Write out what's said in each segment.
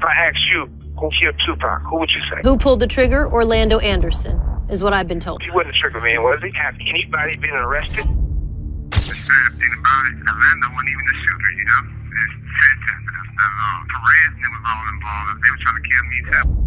I asked you who killed Tupac, who would you say? Who pulled the trigger? Orlando Anderson, is what I've been told. He wasn't the trigger man, was he? Have anybody been arrested? The sad thing about it, Orlando wasn't even the shooter, you know? It's sentence, but that's not at all. Perez and them was all involved. They were trying to kill me too.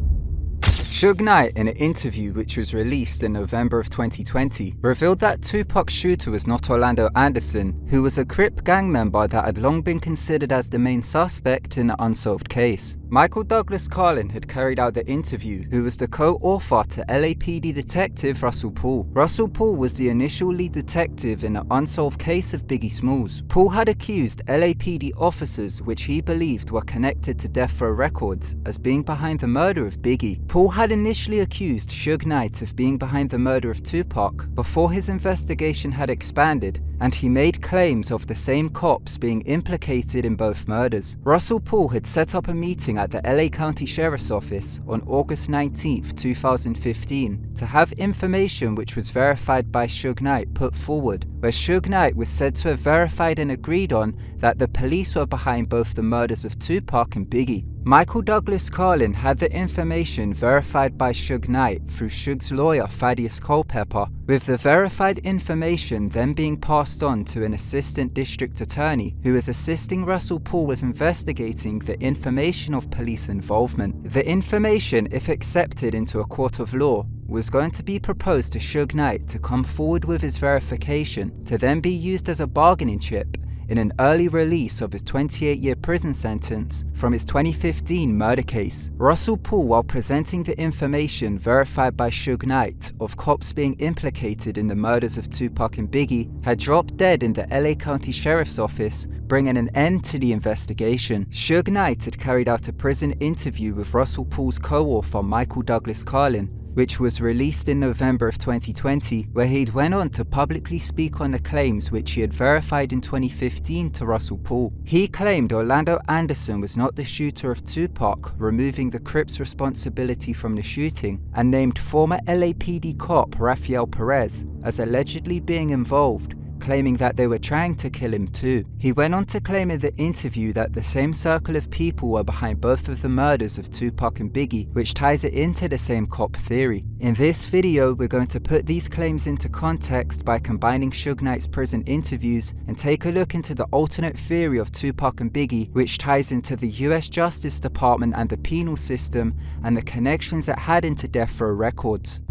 Suge Knight, in an interview which was released in November of 2020, revealed that Tupac's shooter was not Orlando Anderson, who was a Crip gang member that had long been considered as the main suspect in the unsolved case. Michael Douglas Carlin had carried out the interview, who was the co-author to LAPD detective Russell Poole. Russell Poole was the initial lead detective in the unsolved case of Biggie Smalls. Poole had accused LAPD officers, which he believed were connected to Death Row Records, as being behind the murder of Biggie. Poole had initially accused Suge Knight of being behind the murder of Tupac before his investigation had expanded, and he made claims of the same cops being implicated in both murders. Russell Poole had set up a meeting at the LA County Sheriff's Office on August 19, 2015 to have information which was verified by Suge Knight put forward, where Suge Knight was said to have verified and agreed on that the police were behind both the murders of Tupac and Biggie. Michael Douglas Carlin had the information verified by Suge Knight through Suge's lawyer Thaddeus Culpepper, with the verified information then being passed on to an assistant district attorney who is assisting Russell Poole with investigating the information of police involvement. The information, if accepted into a court of law, was going to be proposed to Suge Knight to come forward with his verification to then be used as a bargaining chip in an early release of his 28-year prison sentence from his 2015 murder case. Russell Poole, while presenting the information verified by Suge Knight of cops being implicated in the murders of Tupac and Biggie, had dropped dead in the LA County Sheriff's Office, bringing an end to the investigation. Suge Knight had carried out a prison interview with Russell Poole's co-author Michael Douglas Carlin, which was released in November of 2020, where he'd went on to publicly speak on the claims which he had verified in 2015 to Russell Poole. He claimed Orlando Anderson was not the shooter of Tupac, removing the Crips' responsibility from the shooting, and named former LAPD cop Rafael Perez as allegedly being involved, claiming that they were trying to kill him too. He went on to claim in the interview that the same circle of people were behind both of the murders of Tupac and Biggie, which ties it into the same cop theory. In this video, we're going to put these claims into context by combining Suge Knight's prison interviews and take a look into the alternate theory of Tupac and Biggie, which ties into the US Justice Department and the penal system and the connections it had into Death Row Records.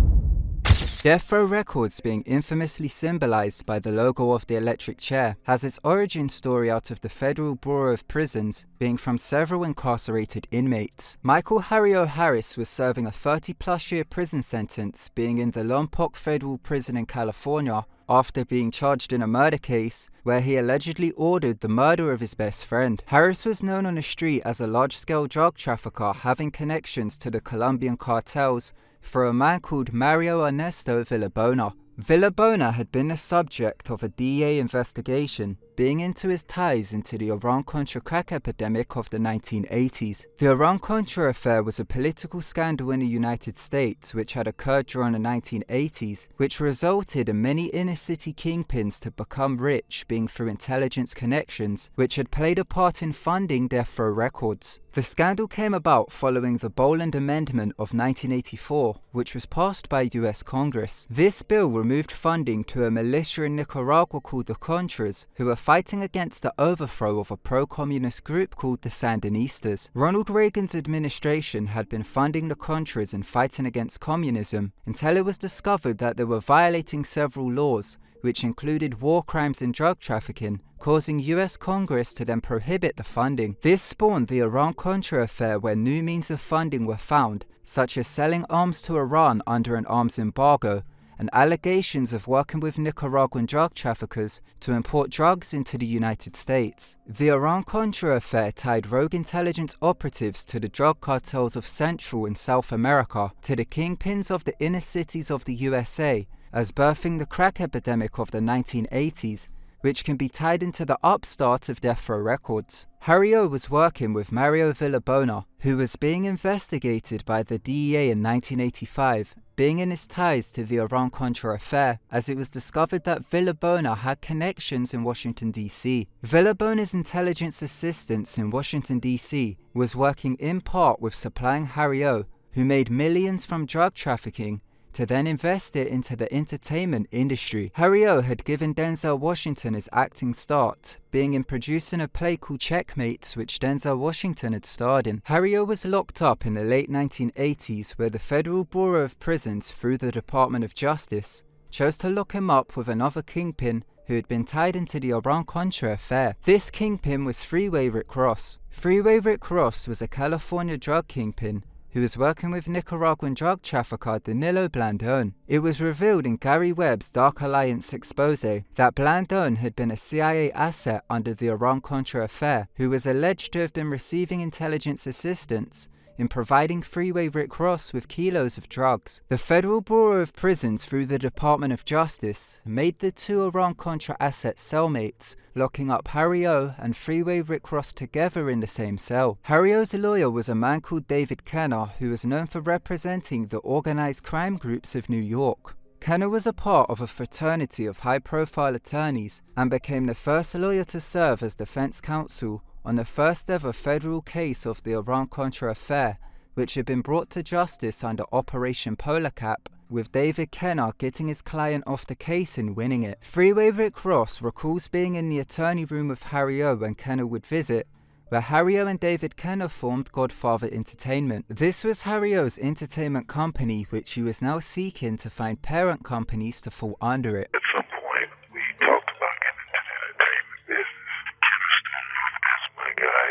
Death Row Records, being infamously symbolized by the logo of the electric chair, has its origin story out of the Federal Bureau of Prisons, being from several incarcerated inmates. Michael Harry O'Harris was serving a 30-plus year prison sentence, being in the Lompoc Federal Prison in California, after being charged in a murder case where he allegedly ordered the murder of his best friend. Harris was known on the street as a large-scale drug trafficker having connections to the Colombian cartels for a man called Mario Ernesto Villabona. Villabona had been the subject of a DEA investigation, being into his ties into the Iran-Contra crack epidemic of the 1980s. The Iran-Contra affair was a political scandal in the United States which had occurred during the 1980s, which resulted in many inner-city kingpins to become rich, being through intelligence connections, which had played a part in funding Death Row Records. The scandal came about following the Boland Amendment of 1984, which was passed by US Congress. This bill removed funding to a militia in Nicaragua called the Contras, who were fighting against the overthrow of a pro-communist group called the Sandinistas. Ronald Reagan's administration had been funding the Contras and fighting against communism until it was discovered that they were violating several laws, which included war crimes and drug trafficking, causing US Congress to then prohibit the funding. This spawned the Iran-Contra affair, where new means of funding were found, such as selling arms to Iran under an arms embargo, and allegations of working with Nicaraguan drug traffickers to import drugs into the United States. The Iran-Contra affair tied rogue intelligence operatives to the drug cartels of Central and South America, to the kingpins of the inner cities of the USA, as birthing the crack epidemic of the 1980s, which can be tied into the upstart of Death Row Records. Harry O was working with Mario Villabona, who was being investigated by the DEA in 1985, being in its ties to the Iran-Contra affair, as it was discovered that Villabona had connections in Washington, D.C. Villabona's intelligence assistance in Washington, D.C. was working in part with supplying Harry O, who made millions from drug trafficking, to then invest it into the entertainment industry. Harry O had given Denzel Washington his acting start, being in producing a play called Checkmates, which Denzel Washington had starred in. Harry O was locked up in the late 1980s, where the Federal Bureau of Prisons, through the Department of Justice, chose to lock him up with another kingpin who had been tied into the Iran-Contra affair. This kingpin was Freeway Rick Ross. Freeway Rick Ross was a California drug kingpin who was working with Nicaraguan drug trafficker Danilo Blandón. It was revealed in Gary Webb's Dark Alliance expose that Blandón had been a CIA asset under the Iran-Contra affair, who was alleged to have been receiving intelligence assistance in providing Freeway Rick Ross with kilos of drugs. The Federal Bureau of Prisons, through the Department of Justice, made the two Iran-Contra assets cellmates, locking up Harry O and Freeway Rick Ross together in the same cell. Harry O's lawyer was a man called David Kenner, who was known for representing the organized crime groups of New York. Kenner was a part of a fraternity of high-profile attorneys and became the first lawyer to serve as defense counsel on the first ever federal case of the Iran-Contra affair, which had been brought to justice under Operation Polar Cap, with David Kenner getting his client off the case and winning it. Freeway Rick Ross recalls being in the attorney room with Harry O when Kenner would visit, where Harry O and David Kenner formed Godfather Entertainment. This was Harry O's entertainment company, which he was now seeking to find parent companies to fall under it. At some point, we talked about getting into the entertainment business. Kenner started off as my guy,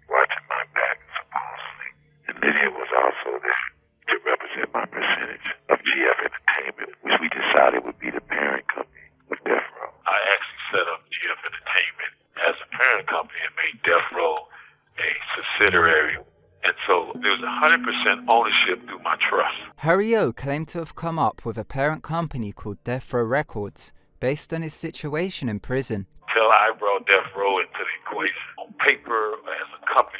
watching my back supposedly. And Lydia was also there to represent my percentage of GF Entertainment, which we decided would be the parent company of Death Row. I actually set up GF Entertainment as a parent company and made Death Row a subsidiary. And so there was 100% ownership through my trust. Harry O claimed to have come up with a parent company called Death Row Records, based on his situation in prison. Until I brought Death Row into the equation. On paper, as a company,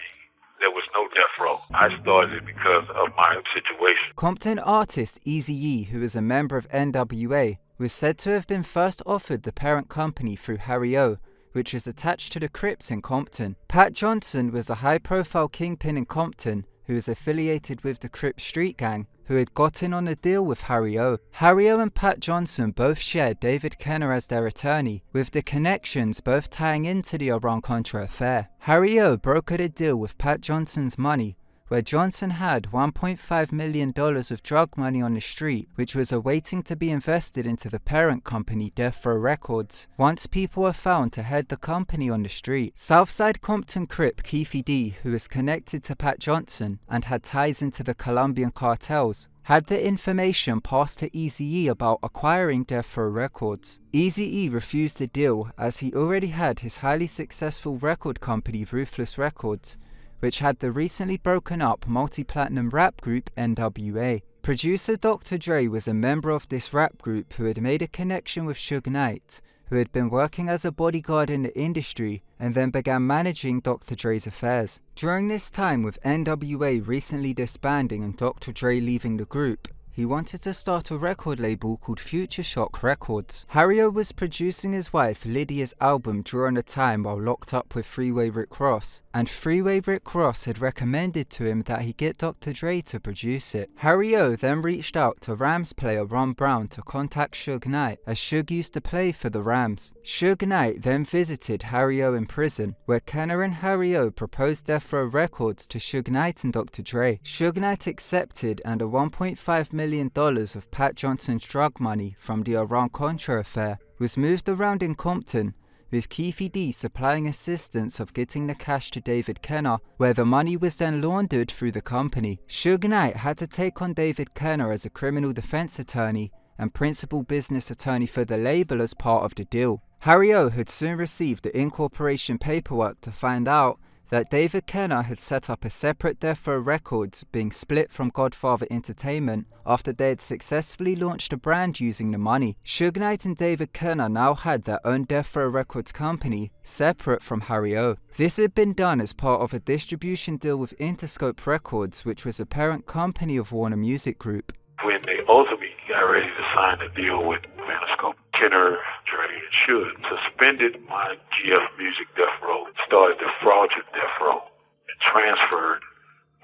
there was no Death Row. I started it because of my situation. Compton artist Eazy-E, who was a member of NWA, was said to have been first offered the parent company through Harry O, which was attached to the Crips in Compton. Pat Johnson was a high-profile kingpin in Compton who was affiliated with the Crip Street Gang, who had gotten on a deal with Harry O. Harry O and Pat Johnson both shared David Kenner as their attorney, with the connections both tying into the Iran-Contra affair. Harry O brokered a deal with Pat Johnson's money, where Johnson had $1.5 million of drug money on the street, which was awaiting to be invested into the parent company Death Row Records, once people were found to head the company on the street. Southside Compton Crip Keefe D, who was connected to Pat Johnson and had ties into the Colombian cartels, had the information passed to Eazy-E about acquiring Death Row Records. Eazy-E refused the deal as he already had his highly successful record company Ruthless Records, which had the recently broken up multi-platinum rap group NWA. Producer Dr. Dre was a member of this rap group who had made a connection with Suge Knight, who had been working as a bodyguard in the industry and then began managing Dr. Dre's affairs. During this time, with NWA recently disbanding and Dr. Dre leaving the group, he wanted to start a record label called Future Shock Records. Harry O was producing his wife Lydia's album during the time while locked up with Freeway Rick Ross, and Freeway Rick Ross had recommended to him that he get Dr. Dre to produce it. Harry O then reached out to Rams player Ron Brown to contact Suge Knight, as Suge used to play for the Rams. Suge Knight then visited Harry O in prison, where Kenner and Harry O proposed Death Row Records to Suge Knight and Dr. Dre. Suge Knight accepted, and a $1.5 million of Pat Johnson's drug money from the Iran-Contra affair was moved around in Compton, with Keefe D supplying assistance of getting the cash to David Kenner, where the money was then laundered through the company. Suge Knight had to take on David Kenner as a criminal defense attorney and principal business attorney for the label as part of the deal. Harry O had soon received the incorporation paperwork to find out that David Kenner had set up a separate Death Row Records, being split from Godfather Entertainment after they had successfully launched a brand using the money. Suge Knight and David Kenner now had their own Death Row Records company, separate from Harry O. This had been done as part of a distribution deal with Interscope Records, which was a parent company of Warner Music Group. When they ultimately got ready to sign a deal with Interscope. Kenner, Dre, and Suge suspended my GF Music Death Row, started the fraudulent Death Row, and transferred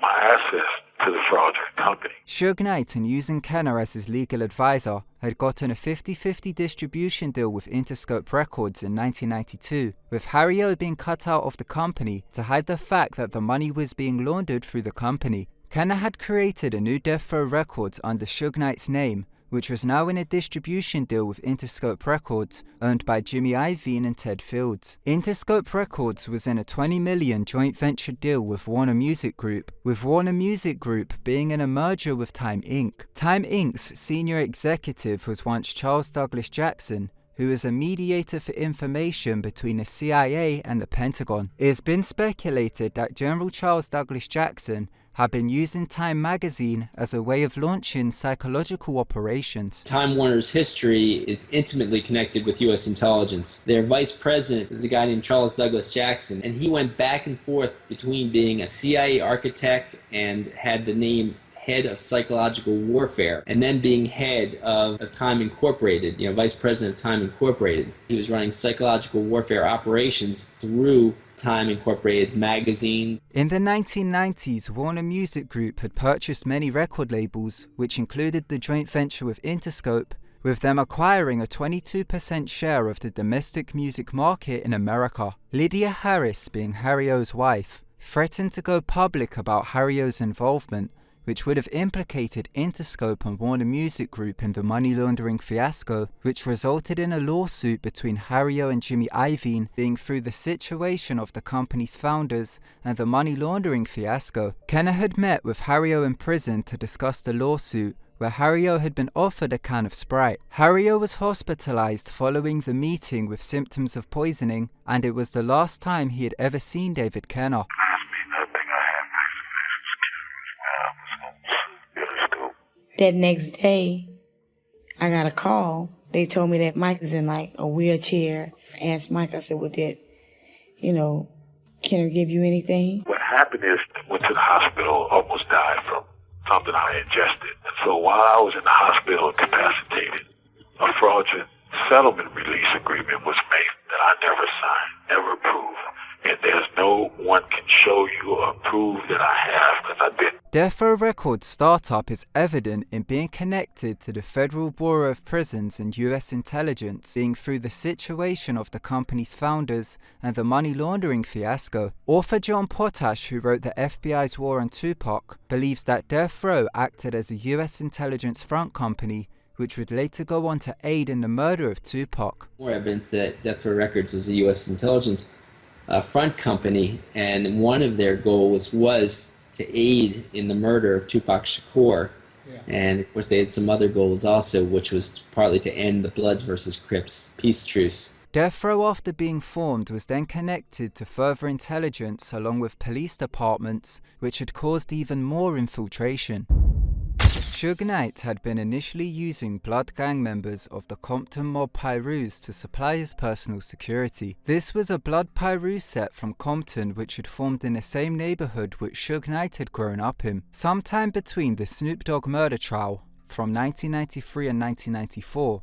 my assets to the fraudulent company. Suge Knight, and using Kenner as his legal advisor, had gotten a 50-50 distribution deal with Interscope Records in 1992, with Harry O being cut out of the company to hide the fact that the money was being laundered through the company. Kenner had created a new Death Row Records under Suge Knight's name, which was now in a distribution deal with Interscope Records, owned by Jimmy Iovine and Ted Fields. Interscope Records was in a $20 million joint venture deal with Warner Music Group, with Warner Music Group being in a merger with Time Inc. Time Inc.'s senior executive was once Charles Douglas Jackson, who is a mediator for information between the CIA and the Pentagon. It has been speculated that General Charles Douglas Jackson had been using Time magazine as a way of launching psychological operations. Time Warner's history is intimately connected with U.S. intelligence. Their vice president was a guy named Charles Douglas Jackson, and he went back and forth between being a CIA architect and had the name head of psychological warfare, and then being head of Time Incorporated, vice president of Time Incorporated. He was running psychological warfare operations through Time Incorporated's magazine. In the 1990s, Warner Music Group had purchased many record labels, which included the joint venture with Interscope, with them acquiring a 22% share of the domestic music market in America. Lydia Harris, being Harry O's wife, threatened to go public about Harry O's involvement, which would have implicated Interscope and Warner Music Group in the money laundering fiasco, which resulted in a lawsuit between Harry O and Jimmy Iovine being through the situation of the company's founders and the money laundering fiasco. Kenner had met with Harry O in prison to discuss the lawsuit, where Harry O had been offered a can of Sprite. Harry O was hospitalized following the meeting with symptoms of poisoning, and it was the last time he had ever seen David Kenner. That next day, I got a call. They told me that Mike was in like a wheelchair. I asked Mike, I said, well, did, Kenner give you anything? What happened is I went to the hospital, almost died from something I ingested. And so while I was in the hospital incapacitated, a fraudulent settlement release agreement was made that I never signed, never approved. And there's no one can show you or prove that I have, because I didn't. Death Row Records' startup is evident in being connected to the Federal Bureau of Prisons and US intelligence, being through the situation of the company's founders and the money laundering fiasco. Author John Potash, who wrote the FBI's War on Tupac, believes that Death Row acted as a US intelligence front company, which would later go on to aid in the murder of Tupac. More evidence that Death Row Records was a US intelligence front company, and one of their goals was to aid in the murder of Tupac Shakur. Yeah. And of course they had some other goals also, which was partly to end the Bloods versus Crips peace truce. Death Row, after being formed, was then connected to further intelligence along with police departments, which had caused even more infiltration. Suge Knight had been initially using blood gang members of the Compton mob Pyrus to supply his personal security. This was a blood Pyrus set from Compton which had formed in the same neighborhood which Suge Knight had grown up in. Sometime between the Snoop Dogg murder trial from 1993 and 1994,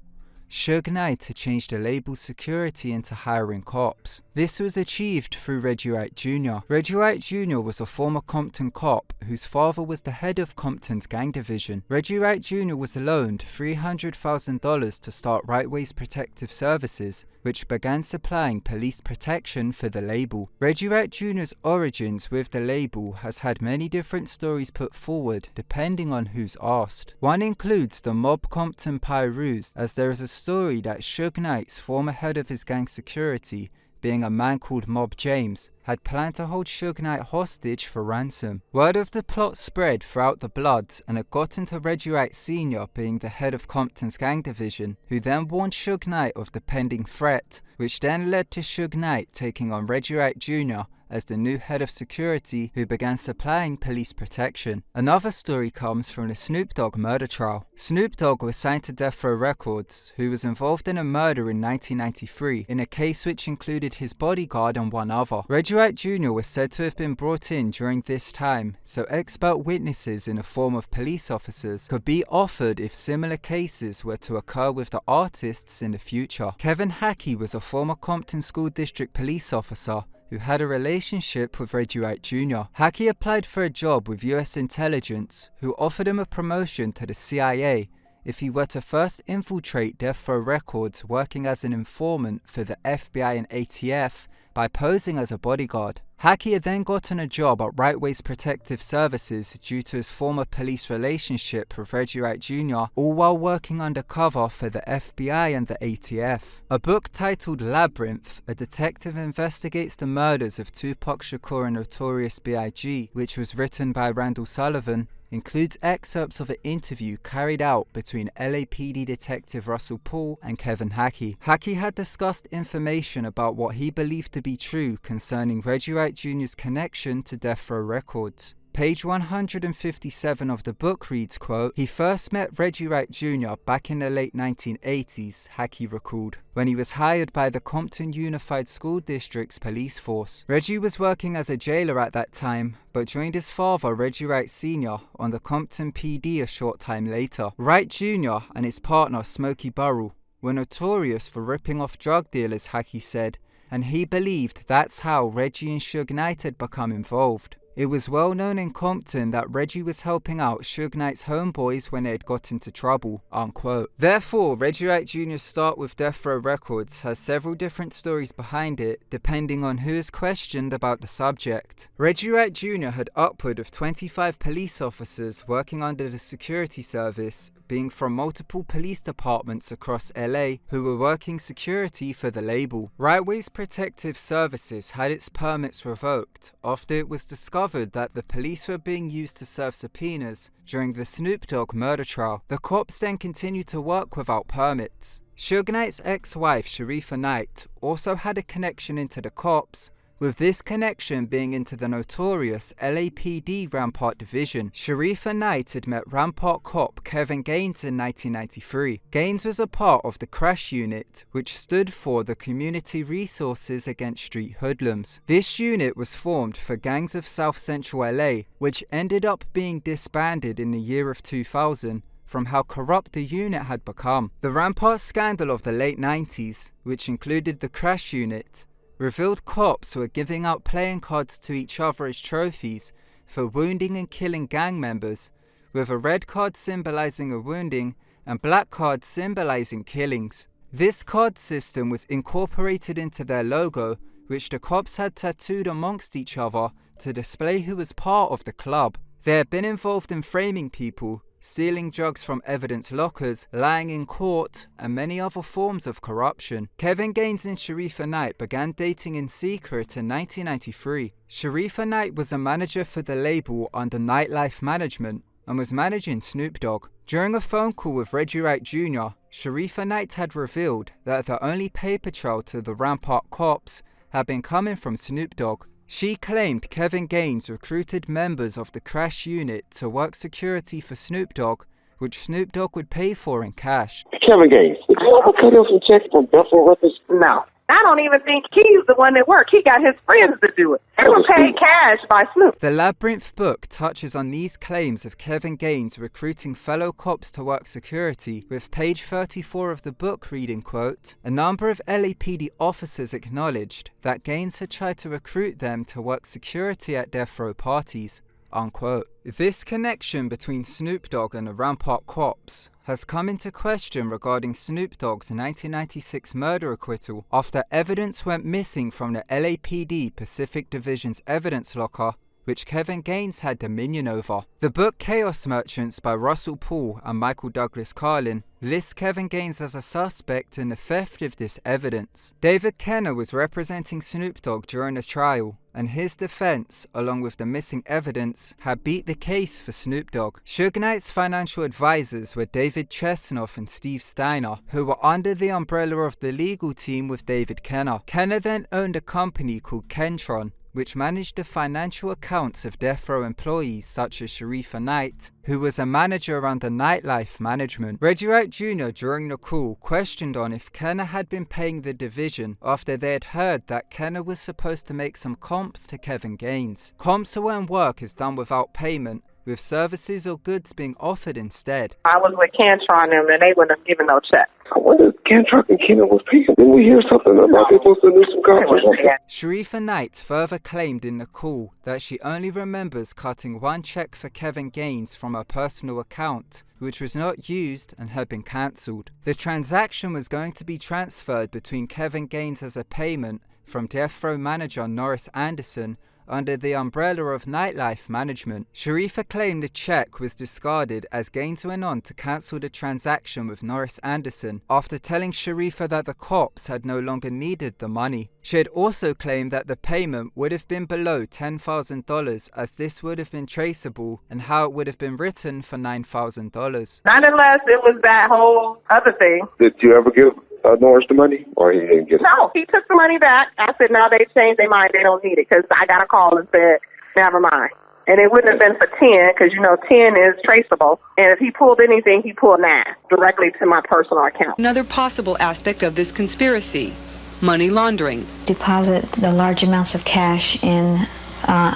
Suge Knight had changed the label's security into hiring cops. This was achieved through Reggie Wright Jr. Reggie Wright Jr. was a former Compton cop whose father was the head of Compton's gang division. Reggie Wright Jr. was loaned $300,000 to start Rightway's Protective Services, which began supplying police protection for the label. Reggie Wright Jr.'s origins with the label has had many different stories put forward depending on who's asked. One includes the mob Compton Pyrus, as there is a story that Suge Knight's former head of his gang security, being a man called Mob James, had planned to hold Suge Knight hostage for ransom. Word of the plot spread throughout the Bloods and had gotten to Reggie Wright Sr., being the head of Compton's gang division, who then warned Suge Knight of the pending threat, which then led to Suge Knight taking on Reggie Wright Jr. as the new head of security who began supplying police protection. Another story comes from the Snoop Dogg murder trial. Snoop Dogg was signed to Death Row Records, who was involved in a murder in 1993 in a case which included his bodyguard and one other. Reggie Wright Jr. was said to have been brought in during this time, so expert witnesses in the form of police officers could be offered if similar cases were to occur with the artists in the future. Kevin Hackey was a former Compton School District police officer who had a relationship with Reggie Wright Jr. Hackey applied for a job with US Intelligence, who offered him a promotion to the CIA if he were to first infiltrate Death Row Records working as an informant for the FBI and ATF by posing as a bodyguard. Hackey had then gotten a job at Right Ways Protective Services due to his former police relationship with Reggie Wright Jr., all while working undercover for the FBI and the ATF. A book titled Labyrinth, a detective investigates the murders of Tupac Shakur and Notorious B.I.G., which was written by Randall Sullivan, includes excerpts of an interview carried out between LAPD detective Russell Poole and Kevin Hackey. Hackey had discussed information about what he believed to be true concerning Reggie Wright Jr.'s connection to Death Row Records. Page 157 of the book reads, quote, "He first met Reggie Wright Jr. back in the late 1980s, Hackey recalled, when he was hired by the Compton Unified School District's police force. Reggie was working as a jailer at that time, but joined his father, Reggie Wright Sr., on the Compton PD a short time later. Wright Jr. and his partner, Smokey Burrell, were notorious for ripping off drug dealers, Hackey said, and he believed that's how Reggie and Suge Knight had become involved. It was well known in Compton that Reggie was helping out Suge Knight's homeboys when they had got into trouble," unquote. Therefore, Reggie Wright Jr.'s start with Death Row Records has several different stories behind it, depending on who is questioned about the subject. Reggie Wright Jr. had upward of 25 police officers working under the security service, being from multiple police departments across LA who were working security for the label. Right Ways Protective Services had its permits revoked after it was discovered that the police were being used to serve subpoenas during the Snoop Dogg murder trial. The cops then continued to work without permits. Suge Knight's ex-wife, Sharifa Knight, also had a connection into the cops, with this connection being into the notorious LAPD Rampart Division. Sharifa Knight had met Rampart cop Kevin Gaines in 1993. Gaines was a part of the Crash Unit, which stood for the Community Resources Against Street Hoodlums. This unit was formed for gangs of South Central LA, which ended up being disbanded in the year of 2000. From how corrupt the unit had become. The Rampart scandal of the late 90s, which included the Crash Unit, revealed cops were giving out playing cards to each other as trophies for wounding and killing gang members, with a red card symbolizing a wounding and black cards symbolizing killings. This card system was incorporated into their logo, which the cops had tattooed amongst each other to display who was part of the club. They had been involved in framing people, stealing drugs from evidence lockers, lying in court, and many other forms of corruption. Kevin Gaines and Sharifa Knight began dating in secret in 1993. Sharifa Knight was a manager for the label under Nightlife Management and was managing Snoop Dogg. During a phone call with Reggie Wright Jr., Sharifa Knight had revealed that the only paper trail to the Rampart cops had been coming from Snoop Dogg. She claimed Kevin Gaines recruited members of the Crash Unit to work security for Snoop Dogg, which Snoop Dogg would pay for in cash. Kevin Gaines, did you ever cut him some checks from Death Row Records? No. I don't even think he's the one that worked. He got his friends to do it. They were paid cash by Snoop. The Labyrinth book touches on these claims of Kevin Gaines recruiting fellow cops to work security, with page 34 of the book reading, quote, "A number of LAPD officers acknowledged that Gaines had tried to recruit them to work security at death row parties," unquote. This connection between Snoop Dogg and the Rampart cops has come into question regarding Snoop Dogg's 1996 murder acquittal after evidence went missing from the LAPD Pacific Division's evidence locker, which Kevin Gaines had dominion over. The book Chaos Merchants by Russell Poole and Michael Douglas Carlin lists Kevin Gaines as a suspect in the theft of this evidence. David Kenner was representing Snoop Dogg during the trial, and his defense, along with the missing evidence, had beat the case for Snoop Dogg. Suge Knight's financial advisors were David Chesnoff and Steve Steiner, who were under the umbrella of the legal team with David Kenner. Kenner then owned a company called Kentron, which managed the financial accounts of death row employees such as Sharifa Knight, who was a manager under Nightlife Management. Reggie Wright Jr. during the call questioned on if Kenner had been paying the division after they had heard that Kenner was supposed to make some comps to Kevin Gaines. Comps are when work is done without payment, with services or goods being offered instead. I was with Cantron and they wouldn't have given no check. I wonder if Cantron and Kenner was paying. Didn't we hear something about they supposed to do some contracts? Sharifa Knight further claimed in the call that she only remembers cutting one check for Kevin Gaines from her personal account, which was not used and had been cancelled. The transaction was going to be transferred between Kevin Gaines as a payment from death row manager Norris Anderson under the umbrella of Nightlife Management. Sharifa claimed the check was discarded as Gaines went on to cancel the transaction with Norris Anderson after telling Sharifa that the cops had no longer needed the money. She had also claimed that the payment would have been below $10,000 as this would have been traceable and how it would have been written for $9,000. Not unless it was that whole other thing. Did you ever give Norris the money, or he didn't get it? No, he took the money back. I said, no, they changed their mind. They don't need it because I got a call and said, never mind. And it wouldn't have been for 10 because, 10 is traceable. And if he pulled anything, he pulled 9 directly to my personal account. Another possible aspect of this conspiracy, money laundering. Deposit the large amounts of cash in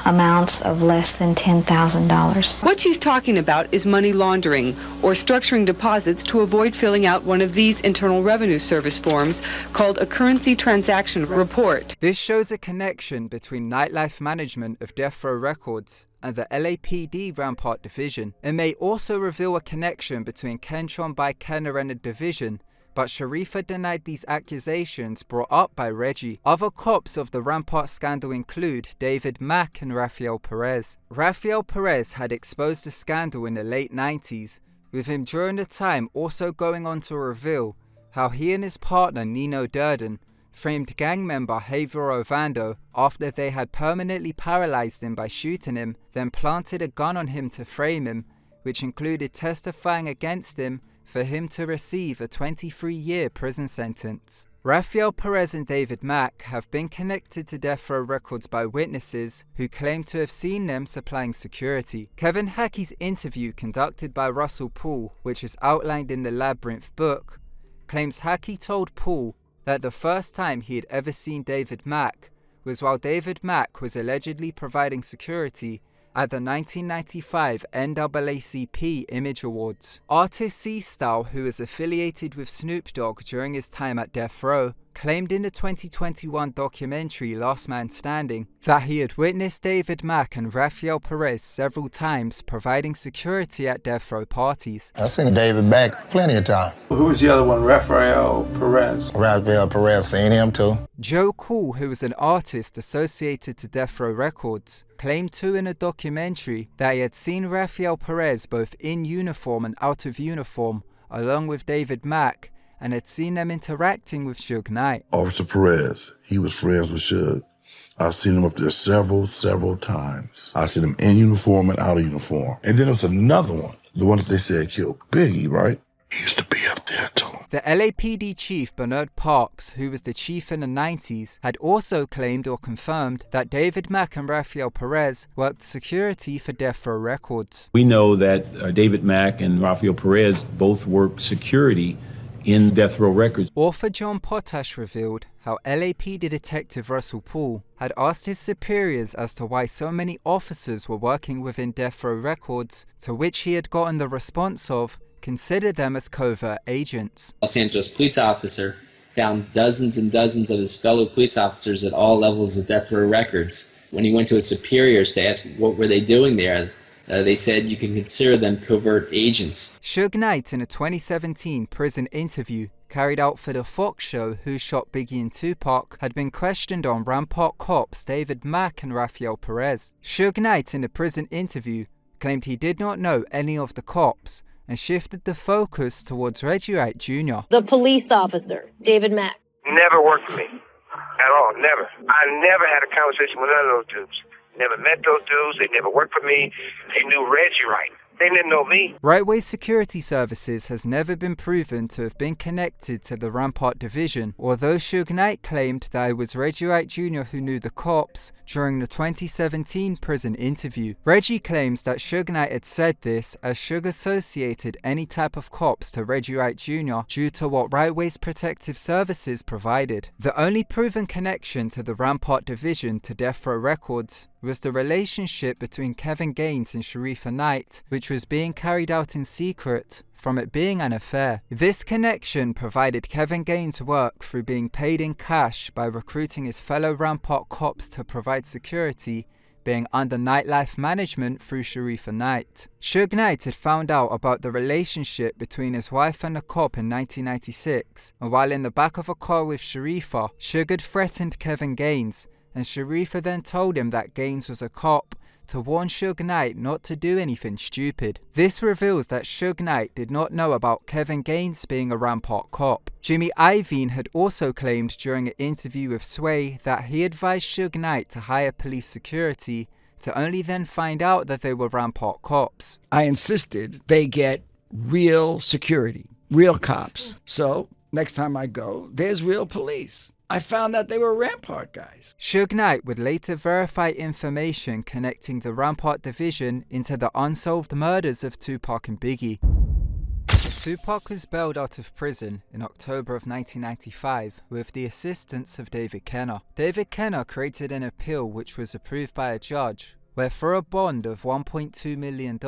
amounts of less than $10,000. What she's talking about is money laundering, or structuring deposits to avoid filling out one of these Internal Revenue Service forms called a currency transaction report. This shows a connection between Nightlife Management of Death Row Records and the LAPD Rampart Division. It may also reveal a connection between Kentron by Kenner and the division, but Sharifa denied these accusations brought up by Reggie. Other cops of the Rampart scandal include David Mack and Rafael Perez. Rafael Perez had exposed the scandal in the late 90s, with him during the time also going on to reveal how he and his partner Nino Durden framed gang member Javier Ovando after they had permanently paralyzed him by shooting him, then planted a gun on him to frame him, which included testifying against him for him to receive a 23-year prison sentence. Rafael Perez and David Mack have been connected to Death Row Records by witnesses who claim to have seen them supplying security. Kevin Hackey's interview conducted by Russell Poole, which is outlined in the Labyrinth book, claims Hackey told Poole that the first time he had ever seen David Mack was while David Mack was allegedly providing security at the 1995 NAACP Image Awards. Artist C-Style, who is affiliated with Snoop Dogg during his time at Death Row, claimed in the 2021 documentary Last Man Standing that he had witnessed David Mack and Rafael Perez several times providing security at Death Row parties. I've seen David Mack plenty of times. Who was the other one? Rafael Perez. Rafael Perez, seen him too. Joe Cool, who was an artist associated to Death Row Records, claimed too in a documentary that he had seen Rafael Perez both in uniform and out of uniform, along with David Mack, and had seen them interacting with Suge Knight. Officer Perez, he was friends with Suge. I've seen him up there several times. I seen him in uniform and out of uniform. And then there was another one, the one that they said killed Biggie, right? He used to be up there too. The LAPD chief Bernard Parks, who was the chief in the 90s, had also claimed or confirmed that David Mack and Rafael Perez worked security for Death Row Records. We know that David Mack and Rafael Perez both worked security in Death Row Records. Author John Potash revealed how LAPD detective Russell Poole had asked his superiors as to why so many officers were working within Death Row Records, to which he had gotten the response of, consider them as covert agents. Los Angeles police officer found dozens and dozens of his fellow police officers at all levels of Death Row Records. When he went to his superiors to ask what were they doing there, they said you can consider them covert agents. Suge Knight, in a 2017 prison interview carried out for the Fox show Who Shot Biggie and Tupac, had been questioned on Rampart cops David Mack and Rafael Perez. Suge Knight, in a prison interview, claimed he did not know any of the cops and shifted the focus towards Reggie Wright Jr. The police officer, David Mack. Never worked for me. At all. Never. I never had a conversation with none of those dudes. Never met those dudes. They never worked for me. They knew Reggie Wright. They didn't know me. Rightway Security Services has never been proven to have been connected to the Rampart division, although Suge Knight claimed that it was Reggie Wright Jr. who knew the cops during the 2017 prison interview. Reggie claims that Suge Knight had said this as Suge associated any type of cops to Reggie Wright Jr. due to what Rightway's protective services provided. The only proven connection to the Rampart division to Death Row Records was the relationship between Kevin Gaines and Sharifa Knight, which was being carried out in secret from it being an affair. This connection provided Kevin Gaines work through being paid in cash by recruiting his fellow Rampart cops to provide security, being under nightlife management through Sharifa Knight. Suge Knight had found out about the relationship between his wife and a cop in 1996, and while in the back of a car with Sharifa, Suge had threatened Kevin Gaines, and Sharifa then told him that Gaines was a cop to warn Suge Knight not to do anything stupid. This reveals that Suge Knight did not know about Kevin Gaines being a Rampart cop. Jimmy Iovine had also claimed during an interview with Sway that he advised Suge Knight to hire police security to only then find out that they were Rampart cops. I insisted they get real security, real cops. So next time I go, there's real police. I found that they were Rampart guys. Suge Knight would later verify information connecting the Rampart division into the unsolved murders of Tupac and Biggie. Tupac was bailed out of prison in October of 1995 with the assistance of David Kenner. David Kenner created an appeal which was approved by a judge, where for a bond of $1.2 million,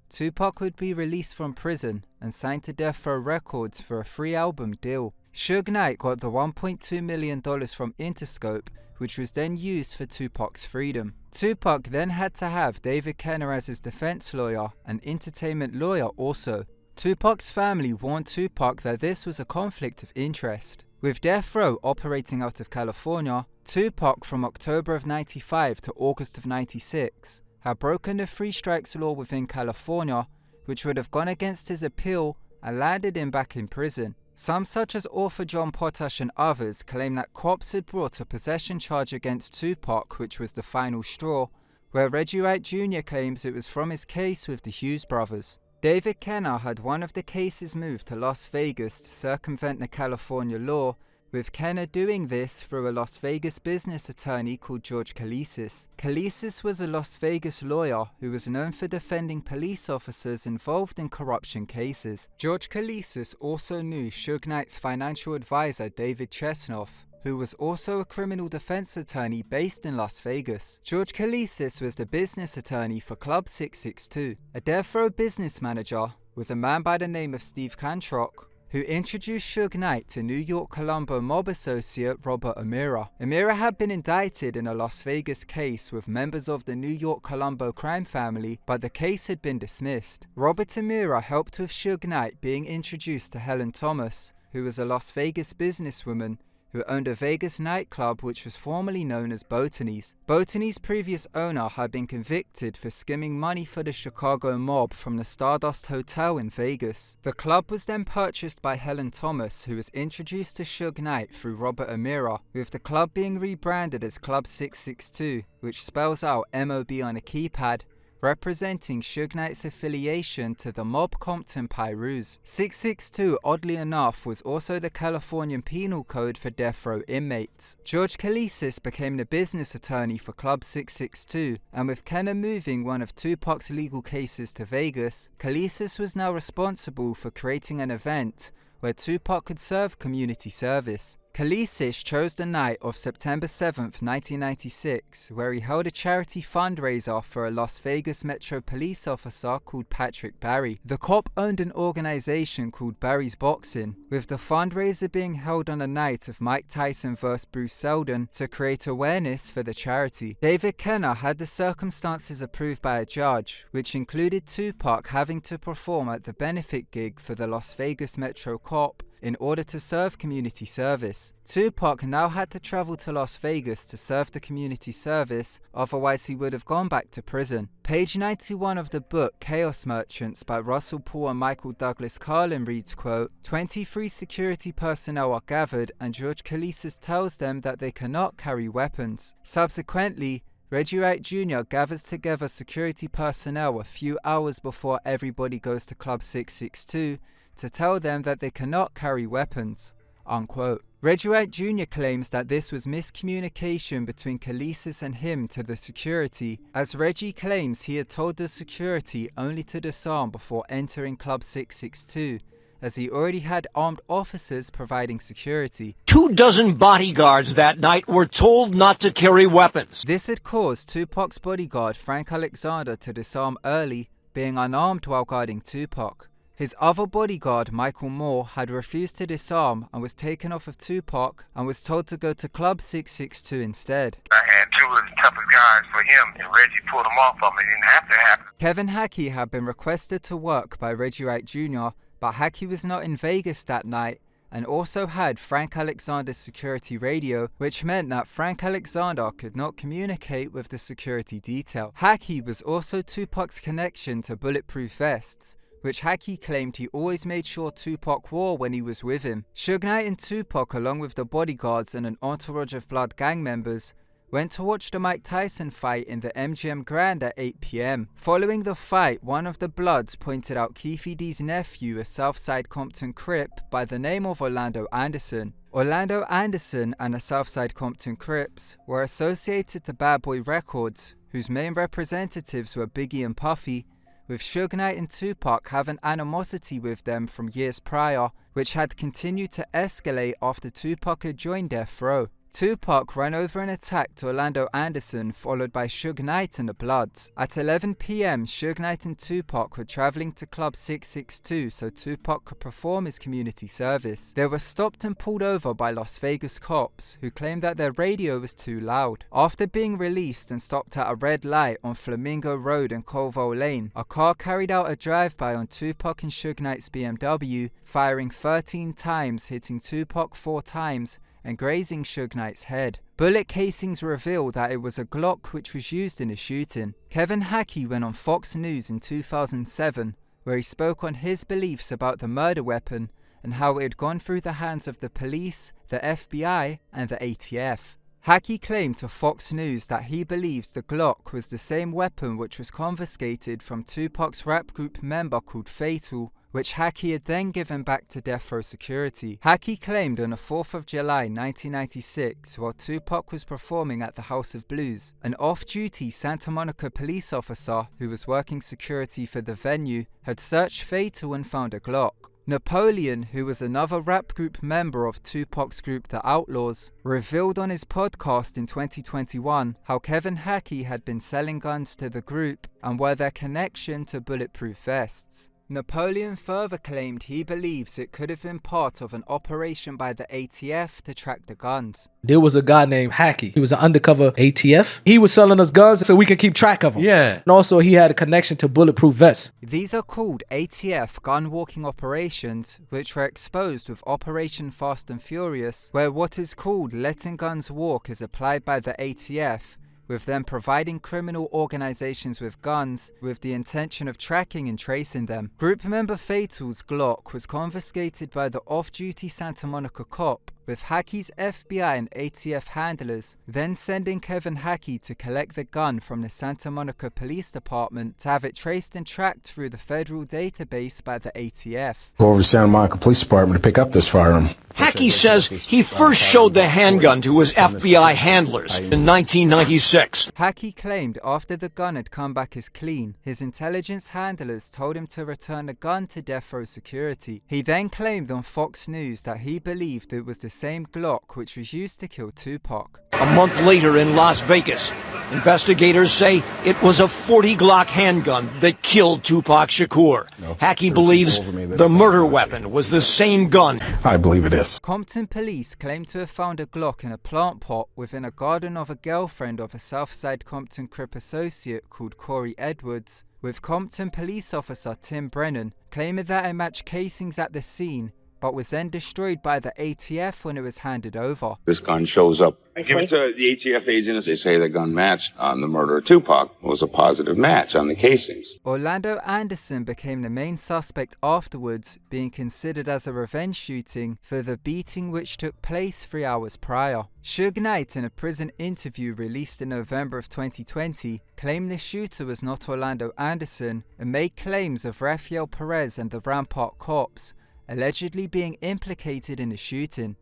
Tupac would be released from prison and signed to Death Row Records for a 3-album deal. Suge Knight got the $1.2 million from Interscope, which was then used for Tupac's freedom. Tupac then had to have David Kenner as his defense lawyer and entertainment lawyer also. Tupac's family warned Tupac that this was a conflict of interest. With Death Row operating out of California, Tupac from October of 95 to August of 96 had broken the 3 strikes law within California, which would have gone against his appeal and landed him back in prison. Some, such as author John Potash and others, claim that cops had brought a possession charge against Tupac, which was the final straw, where Reggie Wright Jr. claims it was from his case with the Hughes brothers. David Kenner had one of the cases moved to Las Vegas to circumvent the California law, with Kenner doing this through a Las Vegas business attorney called George Kalisis. Kalisis was a Las Vegas lawyer who was known for defending police officers involved in corruption cases. George Kalisis also knew Suge Knight's financial advisor David Chesnoff, who was also a criminal defense attorney based in Las Vegas. George Kalisis was the business attorney for Club 662. A Death Row business manager was a man by the name of Steve Cantrock, who introduced Suge Knight to New York Colombo mob associate Robert Amira. Amira had been indicted in a Las Vegas case with members of the New York Colombo crime family, but the case had been dismissed. Robert Amira helped with Suge Knight being introduced to Helen Thomas, who was a Las Vegas businesswoman who owned a Vegas nightclub which was formerly known as Botany's. Botany's previous owner had been convicted for skimming money for the Chicago mob from the Stardust Hotel in Vegas. The club was then purchased by Helen Thomas, who was introduced to Suge Knight through Robert Amira, with the club being rebranded as Club 662, which spells out MOB on a keypad, representing Suge Knight's affiliation to the mob Compton Pyrus. 662, oddly enough, was also the Californian penal code for death row inmates. George Kalisis became the business attorney for Club 662, and with Kenner moving one of Tupac's legal cases to Vegas, Kalisis was now responsible for creating an event where Tupac could serve community service. Kalisis chose the night of September 7th, 1996, where he held a charity fundraiser for a Las Vegas Metro police officer called Patrick Barry. The cop owned an organization called Barry's Boxing, with the fundraiser being held on the night of Mike Tyson vs. Bruce Seldon to create awareness for the charity. David Kenner had the circumstances approved by a judge, which included Tupac having to perform at the benefit gig for the Las Vegas Metro cop in order to serve community service. Tupac now had to travel to Las Vegas to serve the community service, otherwise he would have gone back to prison. Page 91 of the book Chaos Merchants by Russell Poole and Michael Douglas Carlin reads, quote, 23 security personnel are gathered and George Kalisis tells them that they cannot carry weapons. Subsequently, Reggie Wright Jr. gathers together security personnel a few hours before everybody goes to Club 662 to tell them that they cannot carry weapons, unquote. Reggie Wright Jr. claims that this was miscommunication between Khaleesi's and him to the security, as Reggie claims he had told the security only to disarm before entering Club 662, as he already had armed officers providing security. 24 bodyguards that night were told not to carry weapons. This had caused Tupac's bodyguard Frank Alexander to disarm early, being unarmed while guarding Tupac. His other bodyguard, Michael Moore, had refused to disarm and was taken off of Tupac and was told to go to Club 662 instead. I had two of the toughest guys for him, and Reggie pulled him off of me. It didn't have to happen. Kevin Hackey had been requested to work by Reggie Wright Jr., but Hackey was not in Vegas that night and also had Frank Alexander's security radio, which meant that Frank Alexander could not communicate with the security detail. Hackey was also Tupac's connection to bulletproof vests, which Hackey claimed he always made sure Tupac wore when he was with him. Suge Knight and Tupac, along with the bodyguards and an entourage of Blood gang members, went to watch the Mike Tyson fight in the MGM Grand at 8 p.m. Following the fight, one of the Bloods pointed out Keefe D's nephew, a Southside Compton Crip by the name of Orlando Anderson. Orlando Anderson and the Southside Compton Crips were associated to Bad Boy Records, whose main representatives were Biggie and Puffy, with Suge Knight and Tupac having animosity with them from years prior, which had continued to escalate after Tupac had joined Death Row. Tupac ran over and attacked Orlando Anderson, followed by Suge Knight and the Bloods. At 11 p.m, Suge Knight and Tupac were traveling to Club 662 so Tupac could perform his community service. They were stopped and pulled over by Las Vegas cops, who claimed that their radio was too loud. After being released and stopped at a red light on Flamingo Road and Colville Lane, a car carried out a drive-by on Tupac and Suge Knight's BMW, firing 13 times, hitting Tupac 4 times, and grazing Suge Knight's head. Bullet casings reveal that it was a Glock which was used in the shooting. Kevin Hackey went on Fox News in 2007, where he spoke on his beliefs about the murder weapon and how it had gone through the hands of the police, the FBI, and the ATF. Hackey claimed to Fox News that he believes the Glock was the same weapon which was confiscated from Tupac's rap group member called Fatal, which Hackey had then given back to Death Row security. Hackey claimed on the 4th of July 1996, while Tupac was performing at the House of Blues, an off-duty Santa Monica police officer who was working security for the venue had searched Fatal and found a Glock. Napoleon, who was another rap group member of Tupac's group The Outlaws, revealed on his podcast in 2021 how Kevin Hackey had been selling guns to the group and were their connection to bulletproof vests. Napoleon further claimed he believes it could have been part of an operation by the ATF to track the guns. There was a guy named Hackey. He was an undercover ATF. He was selling us guns so we could keep track of them. Yeah. And also he had a connection to bulletproof vests. These are called ATF gun walking operations, which were exposed with Operation Fast and Furious, where what is called letting guns walk is applied by the ATF, with them providing criminal organizations with guns with the intention of tracking and tracing them. Group member Fatal's Glock was confiscated by the off-duty Santa Monica cop, with Hackey's FBI and ATF handlers then sending Kevin Hackey to collect the gun from the Santa Monica Police Department to have it traced and tracked through the federal database by the ATF. Go over to Santa Monica Police Department to pick up this firearm. Hackey says he first showed the handgun to his FBI handlers in 1996. Hackey claimed after the gun had come back as clean, his intelligence handlers told him to return the gun to Death Row security. He then claimed on Fox News that he believed it was the same Glock which was used to kill Tupac. A month later in Las Vegas, investigators say it was a .40 Glock handgun that killed Tupac Shakur. Hackey believes the murder weapon was the same gun. I believe it is. Compton police claim to have found a Glock in a plant pot within a garden of a girlfriend of a Southside Compton Crip associate called Corey Edwards, with Compton police officer Tim Brennan claiming that it matched casings at the scene, but was then destroyed by the ATF when it was handed over. This gun shows up. I give it to the ATF agents. They say the gun matched on the murder of Tupac. It was a positive match on the casings. Orlando Anderson became the main suspect afterwards, being considered as a revenge shooting for the beating which took place 3 hours prior. Suge Knight, in a prison interview released in November of 2020, claimed the shooter was not Orlando Anderson and made claims of Rafael Perez and the Rampart cops allegedly being implicated in the shooting.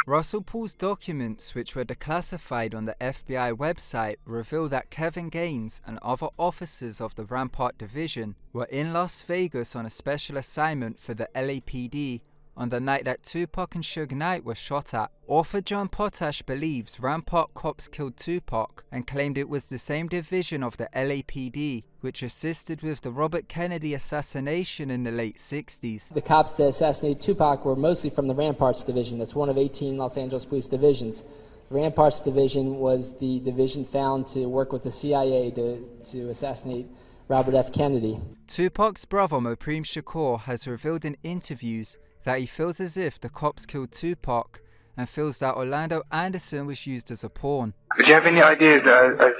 Russell Poole's documents, which were declassified on the FBI website, reveal that Kevin Gaines and other officers of the Rampart Division were in Las Vegas on a special assignment for the LAPD on the night that Tupac and Suge Knight were shot at. Author John Potash believes Rampart cops killed Tupac and claimed it was the same division of the LAPD which assisted with the Robert Kennedy assassination in the late 60s. The cops that assassinated Tupac were mostly from the Ramparts Division. That's one of 18 Los Angeles police divisions. The Ramparts Division was the division found to work with the CIA to assassinate Robert F. Kennedy. Tupac's brother Mopreme Shakur has revealed in interviews that he feels as if the cops killed Tupac and feels that Orlando Anderson was used as a pawn. Do you have any ideas as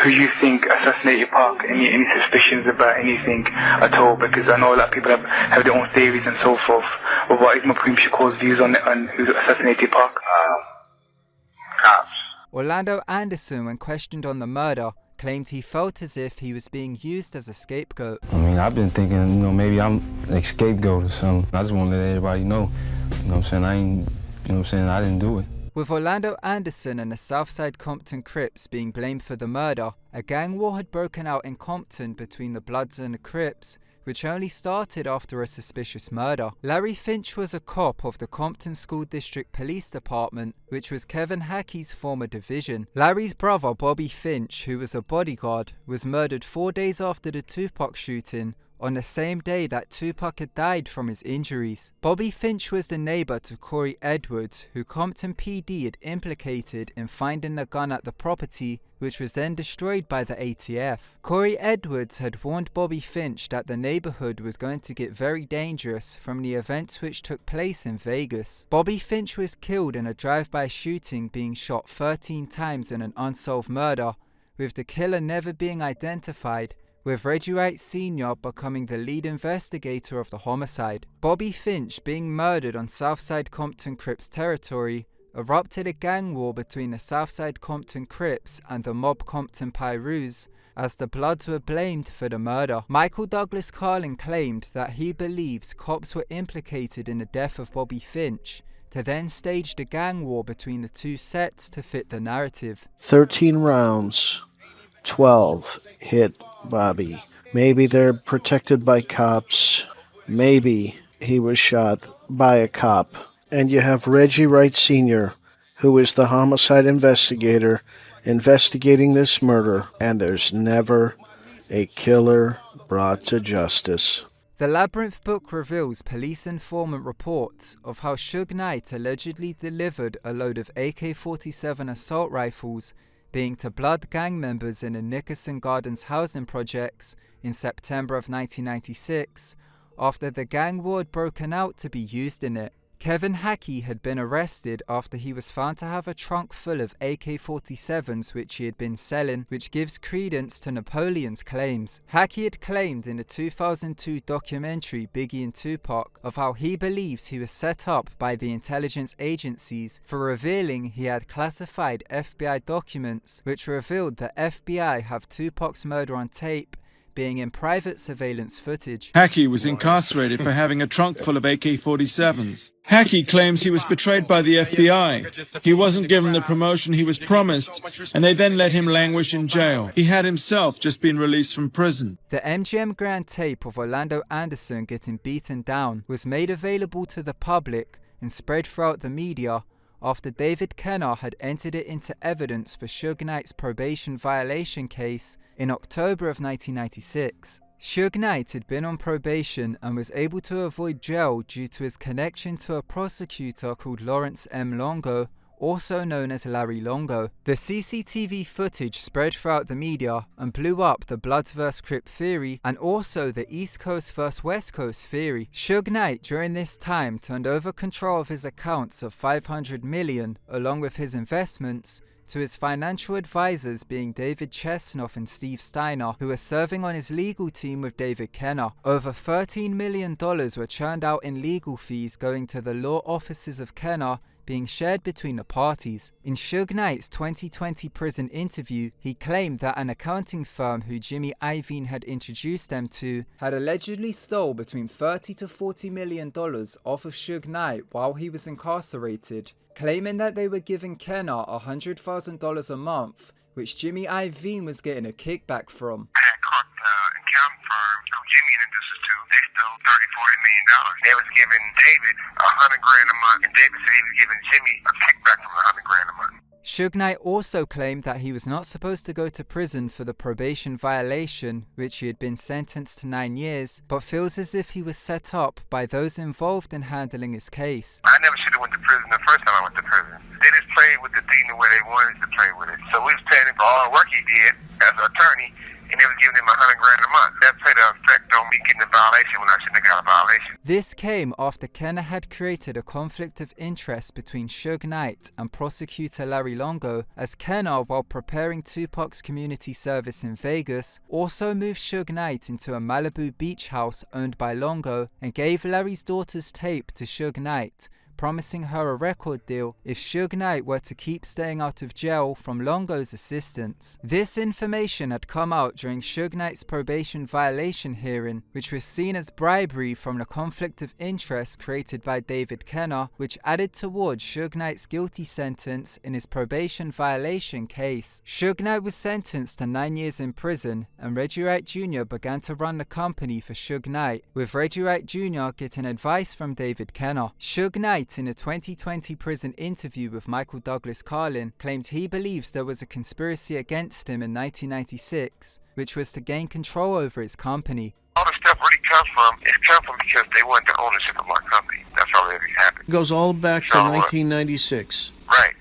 who you think assassinated Pac? Any suspicions about anything at all? Because I know a lot of people have their own theories and so forth. But what is Mopreme Shakur's views on who assassinated Pac? Cops. Orlando Anderson, when questioned on the murder, claimed he felt as if he was being used as a scapegoat. I mean, I've been thinking, maybe I'm a scapegoat or something. I just want to let everybody know, what I'm saying, I didn't do it. With Orlando Anderson and the Southside Compton Crips being blamed for the murder, a gang war had broken out in Compton between the Bloods and the Crips, which only started after a suspicious murder. Larry Finch was a cop of the Compton School District Police Department, which was Kevin Hackey's former division. Larry's brother, Bobby Finch, who was a bodyguard, was murdered 4 days after the Tupac shooting, on the same day that Tupac had died from his injuries. Bobby Finch was the neighbor to Corey Edwards, who Compton PD had implicated in finding the gun at the property, which was then destroyed by the ATF. Corey Edwards had warned Bobby Finch that the neighborhood was going to get very dangerous from the events which took place in Vegas. Bobby Finch was killed in a drive-by shooting, being shot 13 times in an unsolved murder, with the killer never being identified, with Reggie Wright Sr. becoming the lead investigator of the homicide. Bobby Finch being murdered on Southside Compton Crips territory erupted a gang war between the Southside Compton Crips and the mob Compton Pyrus, as the Bloods were blamed for the murder. Michael Douglas Carlin claimed that he believes cops were implicated in the death of Bobby Finch, to then stage the gang war between the two sets to fit the narrative. 13 rounds, 12 hit Bobby. Maybe they're protected by cops. Maybe he was shot by a cop. And you have Reggie Wright Sr., who is the homicide investigator investigating this murder, and there's never a killer brought to justice. The Labyrinth book reveals police informant reports of how Suge Knight allegedly delivered a load of AK-47 assault rifles being to Blood gang members in the Nickerson Gardens housing projects in September of 1996, after the gang war had broken out to be used in it. Kevin Hackey had been arrested after he was found to have a trunk full of AK-47s which he had been selling, which gives credence to Napoleon's claims. Hackey had claimed in the 2002 documentary Biggie and Tupac of how he believes he was set up by the intelligence agencies for revealing he had classified FBI documents which revealed that FBI have Tupac's murder on tape, being in private surveillance footage. Hackey was incarcerated for having a trunk full of AK-47s. Hackey claims he was betrayed by the FBI. He wasn't given the promotion he was promised, and they then let him languish in jail. He had himself just been released from prison. The MGM Grand tape of Orlando Anderson getting beaten down was made available to the public and spread throughout the media after David Kenner had entered it into evidence for Suge Knight's probation violation case in October of 1996. Suge Knight had been on probation and was able to avoid jail due to his connection to a prosecutor called Lawrence M. Longo, also known as Larry Longo. The CCTV footage spread throughout the media and blew up the Bloods vs. Crip theory and also the East Coast vs. West Coast theory. Suge Knight during this time turned over control of his accounts of $500 million along with his investments to his financial advisors being David Chesnoff and Steve Steiner, who were serving on his legal team with David Kenner. Over $13 million were churned out in legal fees going to the law offices of Kenner, being shared between the parties. In Suge Knight's 2020 prison interview, he claimed that an accounting firm who Jimmy Iovine had introduced them to had allegedly stole between $30 to $40 million off of Suge Knight while he was incarcerated, claiming that they were giving Kenner $100,000 a month, which Jimmy Iovine was getting a kickback from. I had caught the accounting firm who Jimmy introduced us to. They stole $30-40 million. They was giving David $100,000 a month, and David said he was giving Jimmy a kickback from the $100,000 a month. Suge Knight also claimed that he was not supposed to go to prison for the probation violation, which he had been sentenced to 9 years, but feels as if he was set up by those involved in handling his case. I never should have went to prison the first time I went to prison. They just played with the thing the way they wanted to play with it. So we was paying him for all the work he did as an attorney, and they was giving him $100,000 a month. That played an effect on me getting a violation when I shouldn't have got a violation. This came after Kenner had created a conflict of interest between Suge Knight and prosecutor Larry Longo, as Kenner, while preparing Tupac's community service in Vegas, also moved Suge Knight into a Malibu beach house owned by Longo and gave Larry's daughter's tape to Suge Knight, promising her a record deal if Suge Knight were to keep staying out of jail from Longo's assistance. This information had come out during Suge Knight's probation violation hearing, which was seen as bribery from the conflict of interest created by David Kenner, which added towards Suge Knight's guilty sentence in his probation violation case. Suge Knight was sentenced to 9 years in prison, and Reggie Wright Jr. began to run the company for Suge Knight, with Reggie Wright Jr. getting advice from David Kenner. Suge Knight, in a 2020 prison interview with Michael Douglas Carlin, claimed he believes there was a conspiracy against him in 1996, which was to gain control over his company. All this stuff really comes from, because they want the ownership of my company. That's how it happened. It goes all back to 1996. Right.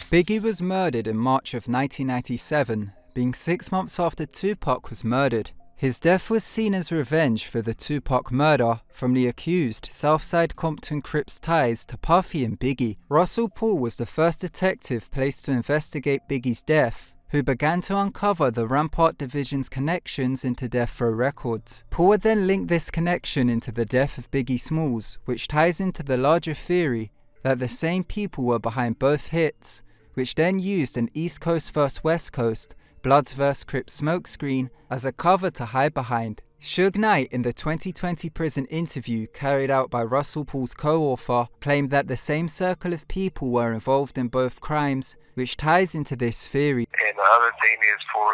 Biggie was murdered in March of 1997, being 6 months after Tupac was murdered. His death was seen as revenge for the Tupac murder from the accused Southside Compton Crips ties to Puffy and Biggie. Russell Poole was the first detective placed to investigate Biggie's death, who began to uncover the Rampart Division's connections into Death Row Records. Poole would then link this connection into the death of Biggie Smalls, which ties into the larger theory that the same people were behind both hits, which then used an East Coast vs. West Coast, Bloods vs. Crips smokescreen as a cover to hide behind. Suge Knight, in the 2020 prison interview carried out by Russell Poole's co-author, claimed that the same circle of people were involved in both crimes, which ties into this theory. And the other thing is for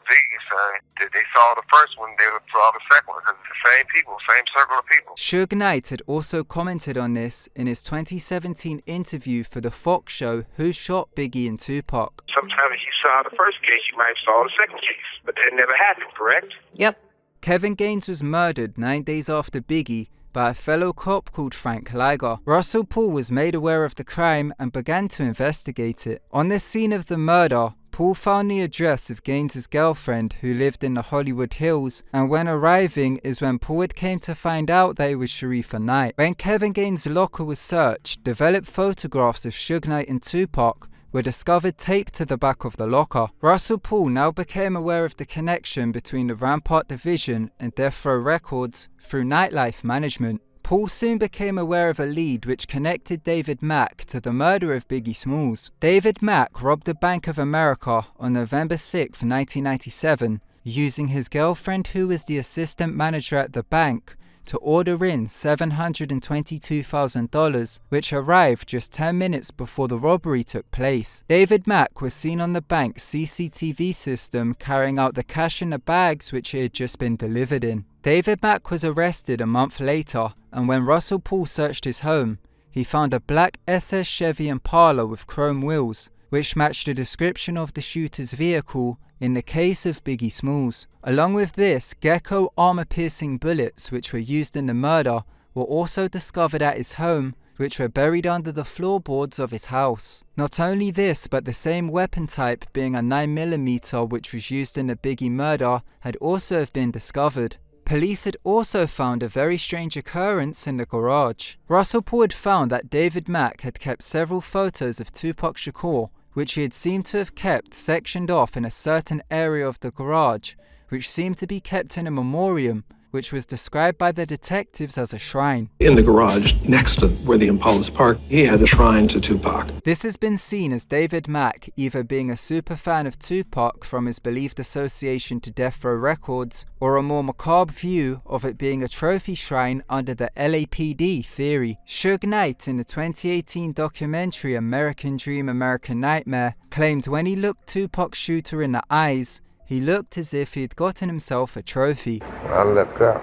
Biggie's son, that they saw the first one, they saw the second one, because it's the same people, same circle of people. Suge Knight had also commented on this in his 2017 interview for the Fox show Who Shot Biggie and Tupac. Sometimes if you saw the first case, you might have saw the second case, but that never happened, correct? Yep. Kevin Gaines was murdered 9 days after Biggie by a fellow cop called Frank Liger. Russell Poole was made aware of the crime and began to investigate it. On the scene of the murder, Poole found the address of Gaines' girlfriend, who lived in the Hollywood Hills, and when arriving is when Poole came to find out that it was Sharifa Knight. When Kevin Gaines' locker was searched, developed photographs of Suge Knight and Tupac were discovered taped to the back of the locker. Russell Poole now became aware of the connection between the Rampart Division and Death Row Records through nightlife management. Poole soon became aware of a lead which connected David Mack to the murder of Biggie Smalls. David Mack robbed the Bank of America on November 6, 1997, using his girlfriend, who was the assistant manager at the bank, to order in $722,000, which arrived just 10 minutes before the robbery took place. David Mack was seen on the bank's CCTV system carrying out the cash in the bags which it had just been delivered in. David Mack was arrested a month later, and when Russell Poole searched his home, he found a black SS Chevy Impala with chrome wheels, which matched the description of the shooter's vehicle in the case of Biggie Smalls. Along with this, Gecko armor-piercing bullets which were used in the murder were also discovered at his home which were buried under the floorboards of his house. Not only this, but the same weapon type, being a 9mm which was used in the Biggie murder, had also been discovered. Police had also found a very strange occurrence in the garage. Russell Poole had found that David Mack had kept several photos of Tupac Shakur, which he had seemed to have kept sectioned off in a certain area of the garage, which seemed to be kept in a memoriam, which was described by the detectives as a shrine. In the garage, next to where the Impalas parked, he had a shrine to Tupac. This has been seen as David Mack either being a super fan of Tupac from his believed association to Death Row Records, or a more macabre view of it being a trophy shrine under the LAPD theory. Suge Knight, in the 2018 documentary American Dream, American Nightmare, claimed when he looked Tupac's shooter in the eyes, he looked as if he had gotten himself a trophy. When I look up,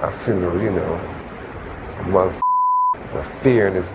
I see a mother with fear in his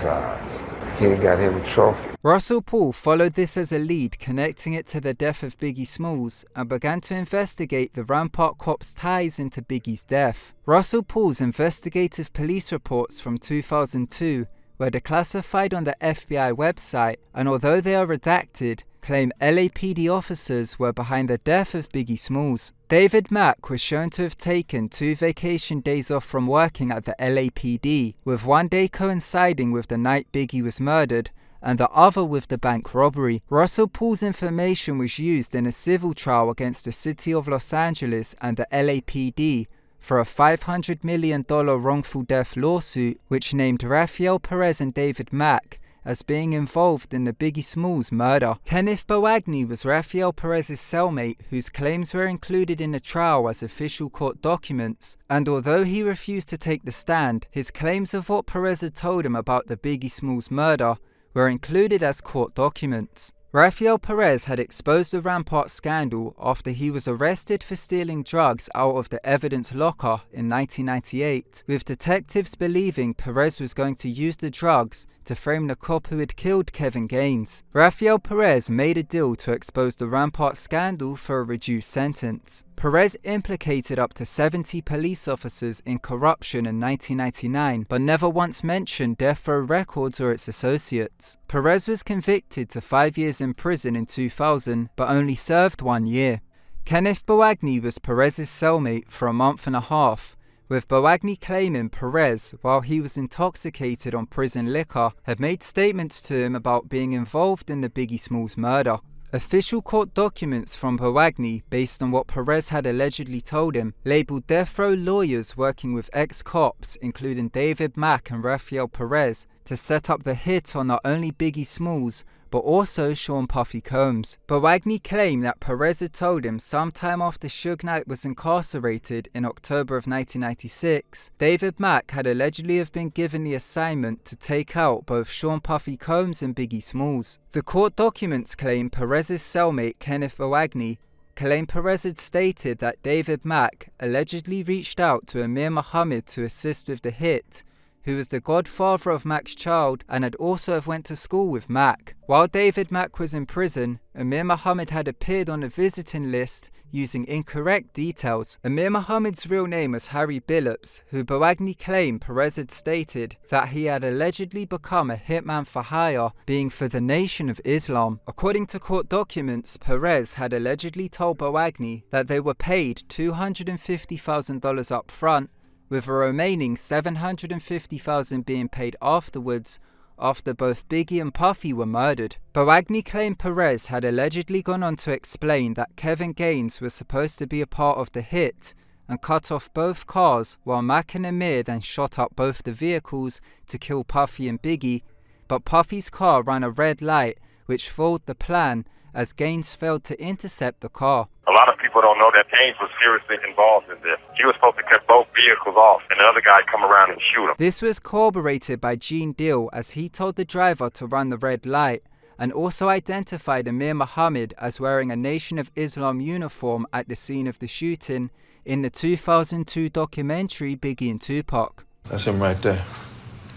eyes. He got him a trophy. Russell Poole followed this as a lead, connecting it to the death of Biggie Smalls, and began to investigate the Rampart cops' ties into Biggie's death. Russell Poole's investigative police reports from 2002 were declassified on the FBI website, and although they are redacted, claim LAPD officers were behind the death of Biggie Smalls. David Mack was shown to have taken 2 vacation days off from working at the LAPD, with one day coinciding with the night Biggie was murdered, and the other with the bank robbery. Russell Poole's information was used in a civil trial against the City of Los Angeles and the LAPD for a $500 million wrongful death lawsuit, which named Rafael Perez and David Mack as being involved in the Biggie Smalls murder. Kenneth Boagni was Rafael Perez's cellmate, whose claims were included in the trial as official court documents, and although he refused to take the stand, his claims of what Perez had told him about the Biggie Smalls murder were included as court documents. Rafael Perez had exposed the Rampart scandal after he was arrested for stealing drugs out of the evidence locker in 1998, with detectives believing Perez was going to use the drugs to frame the cop who had killed Kevin Gaines. Rafael Perez made a deal to expose the Rampart scandal for a reduced sentence. Perez implicated up to 70 police officers in corruption in 1999, but never once mentioned Death Row Records or its associates. Perez was convicted to 5 years in prison in 2000, but only served 1 year. Kenneth Boagni was Perez's cellmate for a month and a half, with Boagni claiming Perez, while he was intoxicated on prison liquor, had made statements to him about being involved in the Biggie Smalls murder. Official court documents from Boagni, based on what Perez had allegedly told him, labeled death row lawyers working with ex-cops, including David Mack and Rafael Perez, to set up the hit on not only Biggie Smalls, but also Sean Puffy Combs. Boagni claimed that Perez had told him sometime after Suge Knight was incarcerated in October of 1996, David Mack had allegedly have been given the assignment to take out both Sean Puffy Combs and Biggie Smalls. The court documents claim Perez's cellmate Kenneth Boagni claimed Perez had stated that David Mack allegedly reached out to Amir Muhammad to assist with the hit, who was the godfather of Mack's child and had also went to school with Mack. While David Mack was in prison, Amir Muhammad had appeared on a visiting list using incorrect details. Amir Muhammad's real name was Harry Billups, who Boagni claimed Perez had stated that he had allegedly become a hitman for hire, being for the Nation of Islam. According to court documents, Perez had allegedly told Boagni that they were paid $250,000 up front, with a remaining $750,000 being paid afterwards, after both Biggie and Puffy were murdered. Boagni claimed Perez had allegedly gone on to explain that Kevin Gaines was supposed to be a part of the hit and cut off both cars, while Mack and Amir then shot up both the vehicles to kill Puffy and Biggie, but Puffy's car ran a red light, which foiled the plan as Gaines failed to intercept the car. A lot of people don't know that Gaines was seriously involved in this. He was supposed to cut both vehicles off and the other guy come around and shoot him. This was corroborated by Gene Deal, as he told the driver to run the red light, and also identified Amir Muhammad as wearing a Nation of Islam uniform at the scene of the shooting in the 2002 documentary Biggie and Tupac. That's him right there.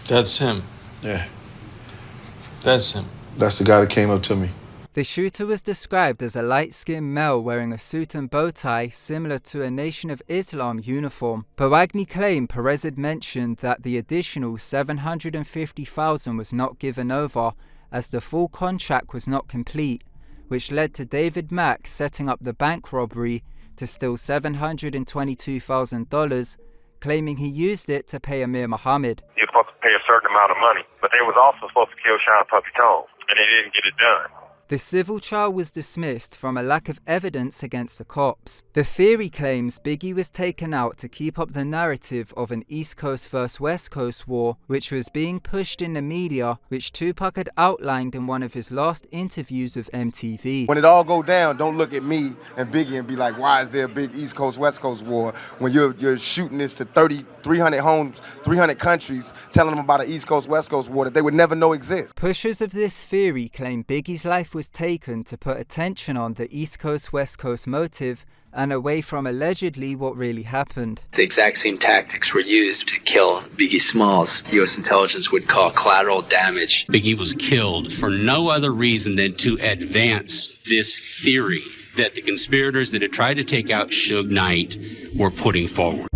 That's him. Yeah. That's him. That's the guy that came up to me. The shooter was described as a light-skinned male wearing a suit and bow tie similar to a Nation of Islam uniform. Powagny claimed Perez had mentioned that the additional $750,000 was not given over as the full contract was not complete, which led to David Mack setting up the bank robbery to steal $722,000, claiming he used it to pay Amir Muhammad. He was supposed to pay a certain amount of money, but they was also supposed to kill Sean Puppy Tone, and they didn't get it done. The civil trial was dismissed from a lack of evidence against the cops. The theory claims Biggie was taken out to keep up the narrative of an East Coast vs West Coast war, which was being pushed in the media, which Tupac had outlined in one of his last interviews with MTV. When it all go down, don't look at me and Biggie and be like, why is there a big East Coast West Coast war when you're shooting this to 300 homes, 300 countries, telling them about an East Coast West Coast war that they would never know exists. Pushers of this theory claim Biggie's life was taken to put attention on the East Coast West Coast motive and away from allegedly what really happened. The exact same tactics were used to kill Biggie Smalls. U.S. intelligence would call collateral damage. Biggie was killed for no other reason than to advance this theory that the conspirators that had tried to take out Suge Knight were putting forward.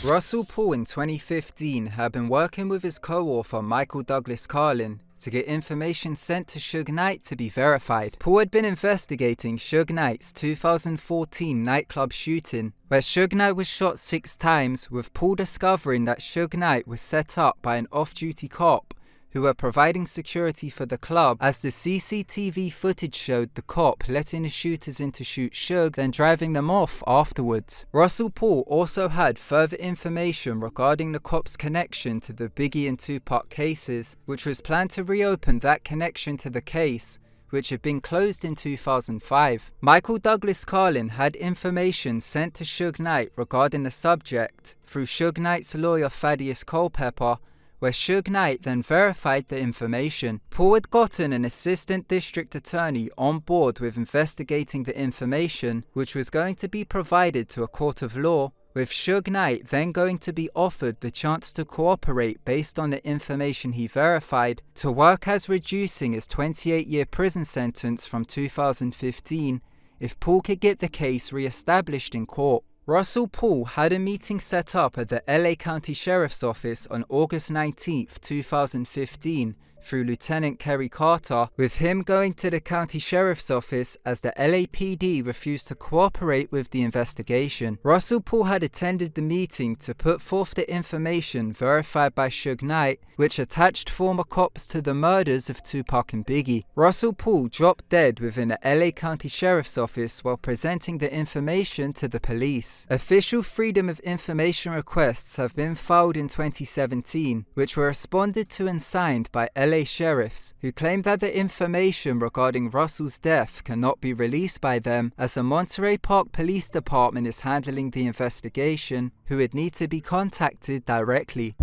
Russell Poole in 2015 had been working with his co-author Michael Douglas Carlin to get information sent to Suge Knight to be verified. Poole had been investigating Suge Knight's 2014 nightclub shooting, where Suge Knight was shot 6 times, with Poole discovering that Suge Knight was set up by an off-duty cop who were providing security for the club, as the CCTV footage showed the cop letting the shooters in to shoot Suge, then driving them off afterwards. Russell Poole also had further information regarding the cop's connection to the Biggie and Tupac cases, which was planned to reopen that connection to the case, which had been closed in 2005. Michael Douglas Carlin had information sent to Suge Knight regarding the subject through Suge Knight's lawyer Thaddeus Culpepper, where Suge Knight then verified the information. Poole had gotten an assistant district attorney on board with investigating the information, which was going to be provided to a court of law, with Suge Knight then going to be offered the chance to cooperate based on the information he verified, to work as reducing his 28-year prison sentence from 2015 if Poole could get the case re-established in court. Russell Poole had a meeting set up at the LA County Sheriff's Office on August 19, 2015, through Lieutenant Kerry Carter, with him going to the County Sheriff's Office as the LAPD refused to cooperate with the investigation. Russell Poole had attended the meeting to put forth the information verified by Suge Knight, which attached former cops to the murders of Tupac and Biggie. Russell Poole dropped dead within the LA County Sheriff's Office while presenting the information to the police. Official Freedom of Information requests have been filed in 2017, which were responded to and signed by LA sheriffs, who claimed that the information regarding Russell's death cannot be released by them, as the Monterey Park Police Department is handling the investigation, who would need to be contacted directly.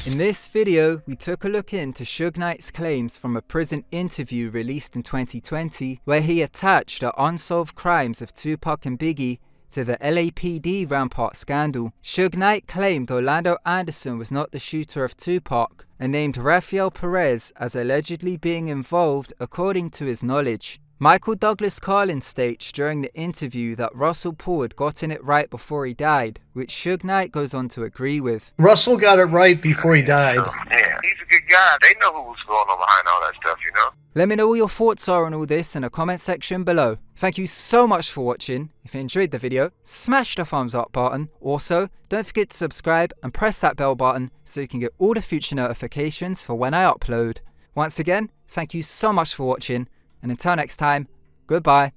In this video, we took a look into Suge Knight's claims from a prison interview released in 2020, where he attached the unsolved crimes of Tupac and Biggie to the LAPD Rampart scandal. Suge Knight claimed Orlando Anderson was not the shooter of Tupac, and named Rafael Perez as allegedly being involved according to his knowledge. Michael Douglas Carlin states during the interview that Russell Poole had gotten it right before he died, which Suge Knight goes on to agree with. Russell got it right before he died. Yeah, he's a good guy. They know who was going on behind all that stuff, you know? Let me know what your thoughts are on all this in the comment section below. Thank you so much for watching. If you enjoyed the video, smash the thumbs up button. Also, don't forget to subscribe and press that bell button so you can get all the future notifications for when I upload. Once again, thank you so much for watching, and until next time, goodbye.